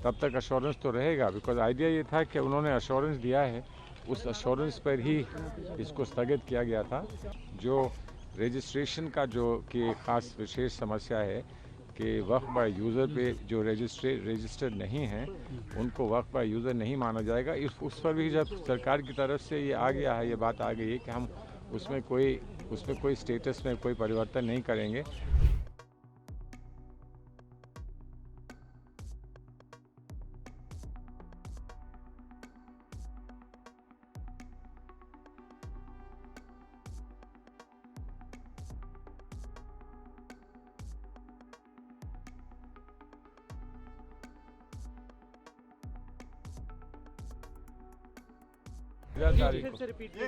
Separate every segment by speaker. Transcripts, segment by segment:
Speaker 1: तब तक अश्योरेंस तो रहेगा, बिकॉज आइडिया ये था कि उन्होंने अश्योरेंस दिया है, उस अश्योरेंस पर ही इसको स्थगित किया गया था। जो रजिस्ट्रेशन का जो कि ख़ास विशेष समस्या है कि वक्फ बाय यूज़र पे जो रजिस्टर्ड नहीं हैं उनको वक्फ बाय यूज़र नहीं माना जाएगा। उस पर भी जब सरकार की तरफ से ये आ गया है, ये बात आ गई है कि हम उसमें कोई स्टेटस में कोई परिवर्तन नहीं करेंगे।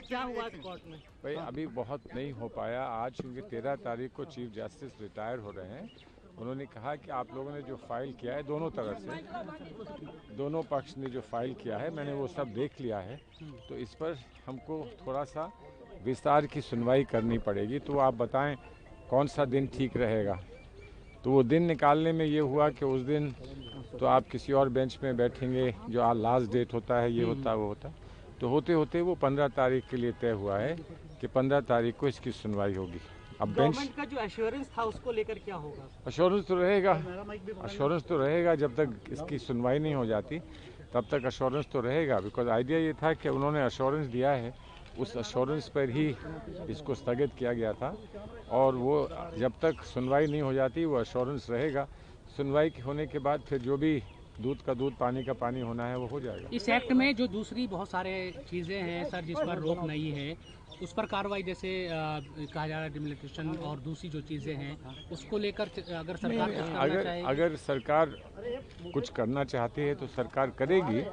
Speaker 2: क्या हुआ कोर्ट में?
Speaker 1: भाई अभी बहुत नहीं हो पाया आज, क्योंकि 13 तारीख को चीफ जस्टिस रिटायर हो रहे हैं। उन्होंने कहा कि आप लोगों ने जो फाइल किया है दोनों तरफ से, दोनों पक्ष ने जो फाइल किया है मैंने वो सब देख लिया है, तो इस पर हमको थोड़ा सा विस्तार की सुनवाई करनी पड़ेगी। तो आप बताएं कौन सा दिन ठीक रहेगा। तो वो दिन निकालने में ये हुआ कि उस दिन तो आप किसी और बेंच में बैठेंगे, जो आज लास्ट डेट होता है, ये होता है वो होता है, तो होते होते वो 15 तारीख के लिए तय हुआ है कि 15 तारीख को इसकी सुनवाई होगी। अब
Speaker 2: गवर्नमेंट का जो एश्योरेंस था उसको लेकर क्या होगा?
Speaker 1: अश्योरेंस तो रहेगा जब तक इसकी सुनवाई नहीं हो जाती तब तक अश्योरेंस तो रहेगा, बिकॉज आइडिया ये था कि उन्होंने अश्योरेंस दिया है, उस अश्योरेंस पर ही इसको स्थगित किया गया था, और वो जब तक सुनवाई नहीं हो जाती वो अश्योरेंस रहेगा। सुनवाई होने के बाद फिर जो भी दूध का दूध पानी का पानी होना है वो हो जाएगा।
Speaker 3: इस एक्ट में जो दूसरी बहुत सारे चीज़ें हैं सर जिस पर रोक नहीं है, उस पर कार्रवाई जैसे कहा जा रहा है डिमोलिटेशन और दूसरी जो चीज़ें हैं उसको लेकर अगर सरकार
Speaker 1: अगर सरकार कुछ करना चाहती है तो सरकार करेगी,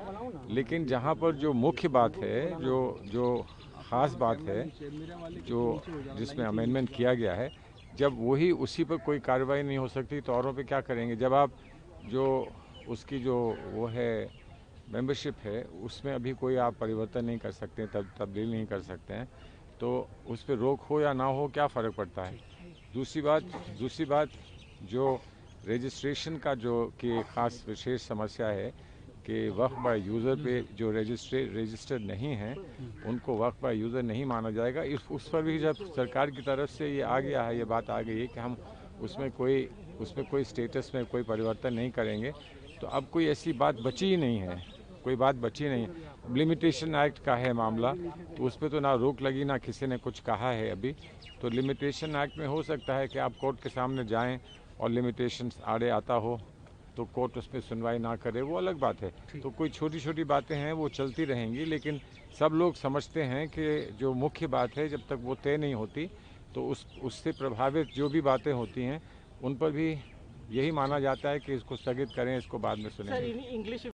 Speaker 1: लेकिन जहाँ पर जो मुख्य बात है, जो ख़ास बात है, जो जिसमें अमेंडमेंट किया गया है, जब वही उसी पर कोई कार्रवाई नहीं हो सकती तो औरों पे क्या करेंगे। जब आप जो उसकी जो वो है मेंबरशिप है उसमें अभी कोई आप परिवर्तन नहीं कर सकते, तब्दील नहीं कर सकते हैं, तो उस पर रोक हो या ना हो क्या फ़र्क पड़ता है। दूसरी बात जो रजिस्ट्रेशन का जो कि ख़ास विशेष समस्या है कि वक्फ बाय यूज़र पे जो रजिस्टर्ड नहीं हैं उनको वक्फ बाय यूज़र नहीं माना जाएगा। उस पर भी जब सरकार की तरफ से ये आ गया है, ये बात आ गई है कि हम उसमें कोई स्टेटस में कोई परिवर्तन नहीं करेंगे, तो अब कोई ऐसी बात बची ही नहीं है, कोई बात बची नहीं है। लिमिटेशन एक्ट का है मामला, तो उस पर तो ना रोक लगी ना किसी ने कुछ कहा है अभी। तो लिमिटेशन एक्ट में हो सकता है कि आप कोर्ट के सामने जाएं और लिमिटेशन आड़े आता हो तो कोर्ट उस पर सुनवाई ना करे, वो अलग बात है। तो कोई छोटी छोटी बातें हैं वो चलती रहेंगी, लेकिन सब लोग समझते हैं कि जो मुख्य बात है जब तक वो तय नहीं होती तो उससे प्रभावित जो भी बातें होती हैं उन पर भी यही माना जाता है कि इसको स्थगित करें, इसको बाद में सुनेंगे।